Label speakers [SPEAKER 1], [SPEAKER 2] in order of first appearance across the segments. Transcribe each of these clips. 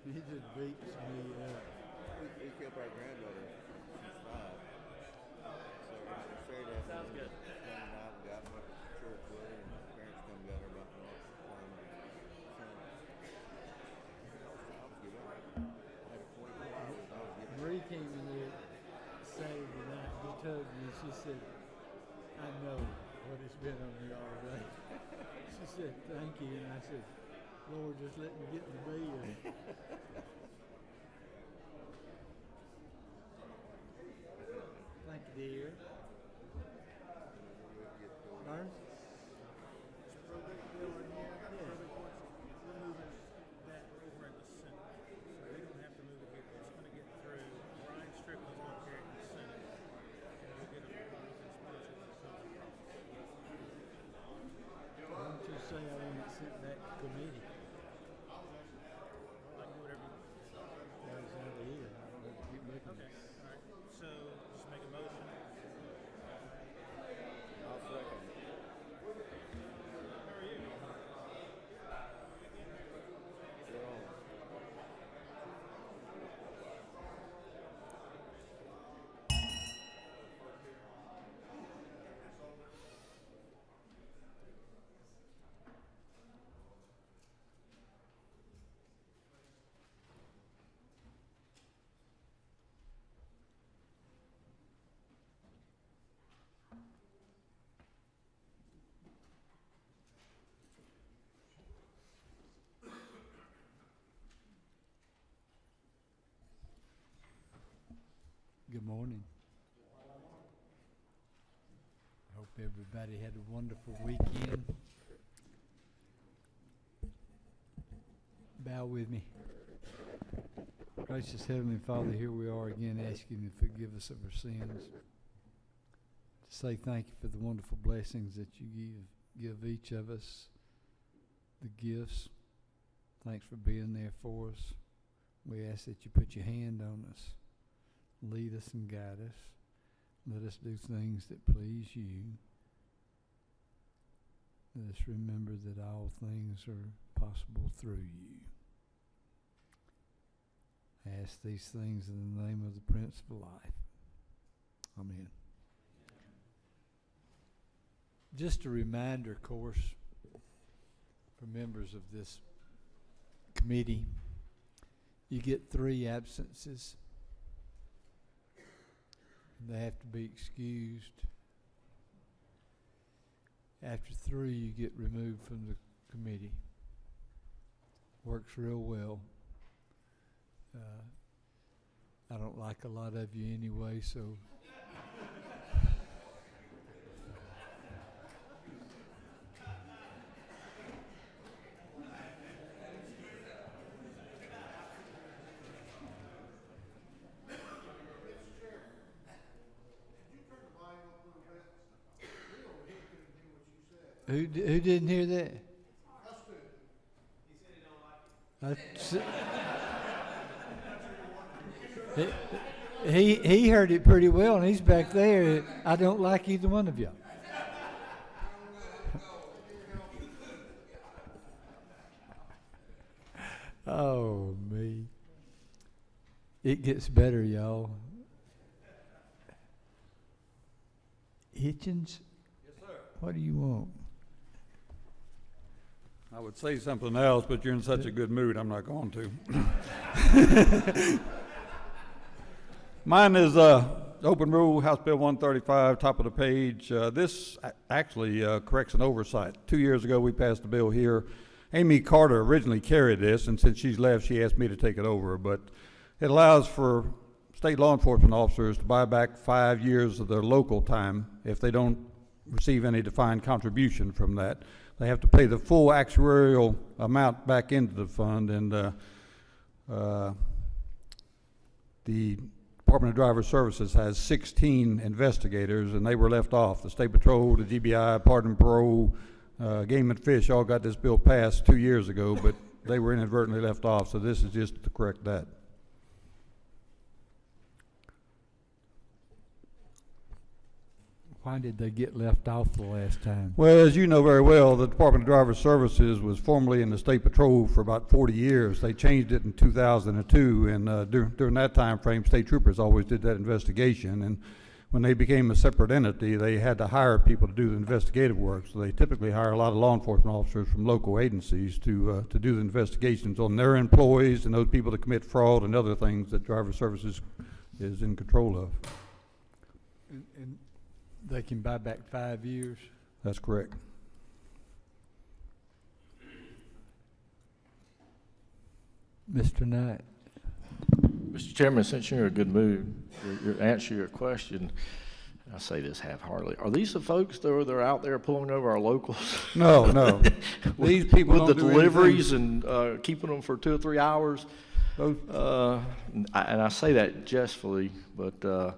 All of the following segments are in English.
[SPEAKER 1] He just beats me up.
[SPEAKER 2] We kept our granddaughter. She's 5. So Saturday
[SPEAKER 3] Sounds
[SPEAKER 2] afternoon,
[SPEAKER 3] good.
[SPEAKER 2] Sunday night, we got went to church with her, and parents come got her about Sunday. I was give up. I had her 24 hours. I was give up.
[SPEAKER 1] Bree came in here Saturday night, just hugged me. She said, I know what it's been on me all day. She said, thank you. And I said, Lord, just let me get in the bed. Thank you, dear. Darn?
[SPEAKER 4] It's probate bill in here. Probate courts, we're moving that over in the Senate. So we don't have to move it here. It's going to get through. Brian Strickland's going to carry it to the Senate. And we'll get a sponsor for the Senate process.
[SPEAKER 1] Why don't you say I want it sent back to committee?
[SPEAKER 4] I can do whatever you want.
[SPEAKER 1] That was out of here. I don't have to keep looking
[SPEAKER 4] Okay.
[SPEAKER 1] at it.
[SPEAKER 4] All right. So just make a motion.
[SPEAKER 2] I'll second.
[SPEAKER 4] How are you?
[SPEAKER 2] You're on.
[SPEAKER 1] Good morning. Hope everybody had a wonderful weekend. Bow with me. Gracious Heavenly Father, here we are again asking you to forgive us of our sins. To say thank you for the wonderful blessings that you give each of us, the gifts. Thanks for being there for us. We ask that you put your hand on us. Lead us and guide us. Let us do things that please you. Let us remember that all things are possible through you. I ask these things in the name of the Prince of Life. Amen. Just a reminder, of course, for members of this committee, you get 3 absences. They have to be excused. After 3, you get removed from the committee. Works real well. I don't like a lot of you anyway, so who didn't hear that? He heard it pretty well, and he's back there. I don't like either one of y'all. Oh, me. It gets better, y'all. Hitchens?
[SPEAKER 5] Yes, sir.
[SPEAKER 1] What do you want?
[SPEAKER 5] I would say something else, but you're in such a good mood, I'm not going to. Mine is Open Rule, House Bill 135, top of the page. This actually corrects an oversight. 2 years ago, we passed a bill here. Amy Carter originally carried this, and since she's left, she asked me to take it over. But it allows for state law enforcement officers to buy back 5 years of their local time if they don't receive any defined contribution from that. They have to pay the full actuarial amount back into the fund, and the Department of Driver Services has 16 investigators, and they were left off. The State Patrol, the GBI, Pardon and Parole, Game and Fish all got this bill passed 2 years ago, but they were inadvertently left off, so this is just to correct that.
[SPEAKER 1] Why did they get left off the last time?
[SPEAKER 5] Well, as you know very well, the Department of Driver Services was formerly in the State Patrol for about 40 years. They changed it in 2002, and during that time frame, state troopers always did that investigation. And when they became a separate entity, they had to hire people to do the investigative work. So they typically hire a lot of law enforcement officers from local agencies to do the investigations on their employees and those people that commit fraud and other things that Driver Services is in control of.
[SPEAKER 1] And they can buy back 5 years?
[SPEAKER 5] That's correct.
[SPEAKER 1] Mr. Knight?
[SPEAKER 3] Mr. Chairman, since you're in a good mood, your answer to your question, I say this half-heartedly, are these the folks that are out there pulling over our locals?
[SPEAKER 5] No, no. These people
[SPEAKER 3] With
[SPEAKER 5] don't
[SPEAKER 3] the
[SPEAKER 5] do
[SPEAKER 3] deliveries and keeping them for 2 or 3 hours?
[SPEAKER 5] Those,
[SPEAKER 3] And I say that jestfully, but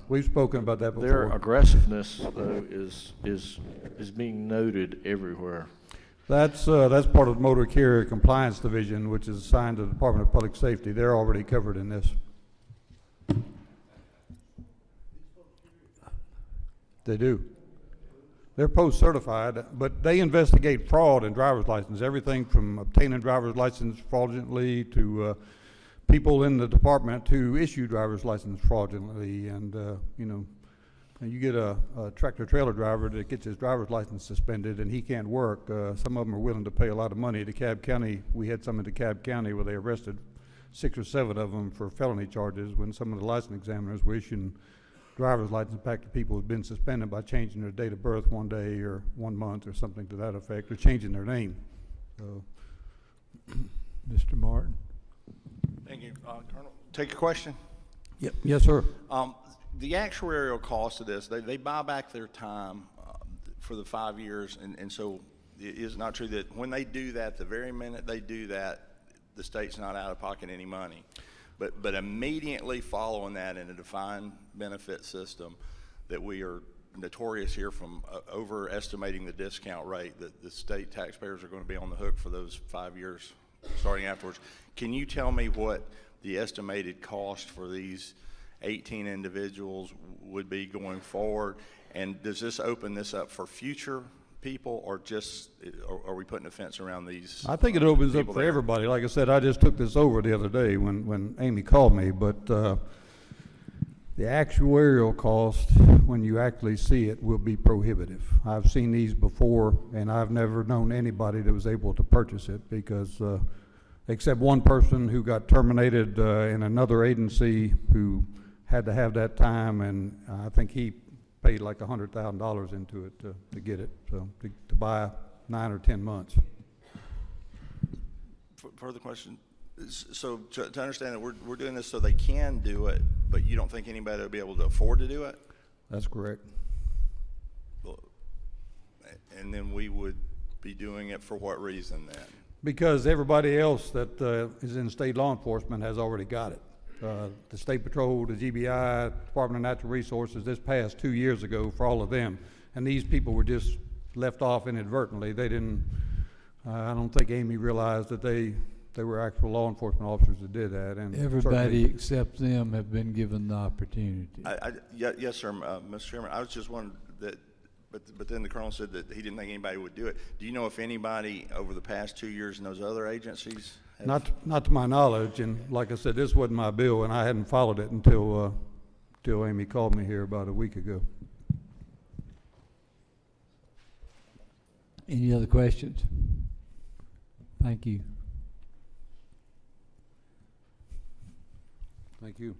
[SPEAKER 5] we've spoken about that
[SPEAKER 3] their
[SPEAKER 5] before.
[SPEAKER 3] aggressiveness, though, is being noted everywhere.
[SPEAKER 5] That's part of the Motor Carrier Compliance Division, which is assigned to the Department of Public Safety. They're already covered in this. They do. They're post-certified, but they investigate fraud in driver's license, everything from obtaining driver's license fraudulently to people in the department who issue driver's license fraudulently. And, you know, you get a tractor-trailer driver that gets his driver's license suspended and he can't work. Some of them are willing to pay a lot of money. DeKalb County, we had some in DeKalb County where they arrested 6 or 7 of them for felony charges when some of the license examiners were issuing driver's license back to people who'd been suspended by changing their date of birth 1 day or 1 month or something to that effect, or changing their name. So,
[SPEAKER 1] Mr. Martin?
[SPEAKER 6] Thank you, Colonel. Take a question.
[SPEAKER 5] yep. Yes, sir.
[SPEAKER 6] The actuarial cost of this, they buy back their time for the 5 years, and so it is not true that when they do that, the very minute they do that, the state's not out of pocket any money. But immediately following that in a defined benefit system that we are notorious here from overestimating the discount rate, that the state taxpayers are going to be on the hook for those 5 years starting afterwards. Can you tell me what the estimated cost for these 18 individuals would be going forward? And does this open this up for future people, or just are we putting a fence around these?
[SPEAKER 5] I think it opens up
[SPEAKER 6] people
[SPEAKER 5] for
[SPEAKER 6] there?
[SPEAKER 5] everybody. Like I said, I just took this over the other day when Amy called me, but the actuarial cost, when you actually see it, will be prohibitive. I've seen these before, and I've never known anybody that was able to purchase it because, except one person who got terminated in another agency who had to have that time, and I think he paid like $100,000 into it to get it, so to buy 9 or 10 months.
[SPEAKER 6] Further question. So to understand that we're doing this so they can do it, but you don't think anybody will be able to afford to do it?
[SPEAKER 5] That's correct.
[SPEAKER 6] And then we would be doing it for what reason then?
[SPEAKER 5] Because everybody else that is in state law enforcement has already got it. The State Patrol, the GBI, Department of Natural Resources, this passed 2 years ago for all of them. And these people were just left off inadvertently. They didn't, I don't think Amy realized that they were actual law enforcement officers that did that. And
[SPEAKER 1] Everybody except them have been given the opportunity.
[SPEAKER 6] Yes, sir, Mr. Chairman. I was just wondering that, but then the Colonel said that he didn't think anybody would do it. Do you know if anybody over the past 2 years in those other agencies?
[SPEAKER 5] Not to my knowledge, and like I said, this wasn't my bill, and I hadn't followed it until Amy called me here about a week ago.
[SPEAKER 1] Any other questions? Thank you.
[SPEAKER 5] Thank you.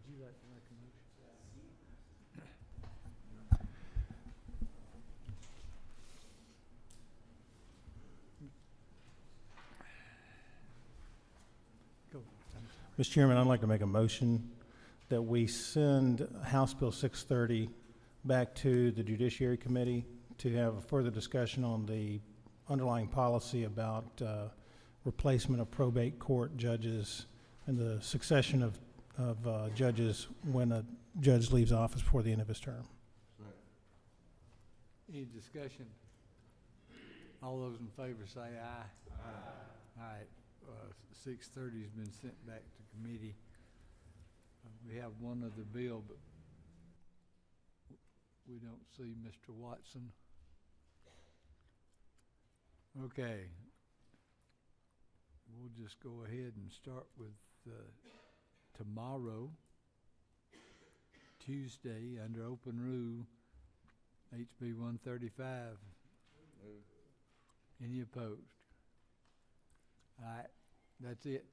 [SPEAKER 1] you like to make a motion? Go.
[SPEAKER 4] Mr. Chairman, I'd like to make a motion that we send House Bill 630 back to the Judiciary Committee to have a further discussion on the underlying policy about replacement of probate court judges and the succession of judges when a judge leaves office before the end of his term.
[SPEAKER 1] Any discussion? All those in favor say aye. Aye. All right, 630's been sent back to committee. We have one other bill, but we don't see Mr. Watson. Okay. We'll just go ahead and start with tomorrow, Tuesday, under open rule, HB 135. Any opposed? All right, that's it.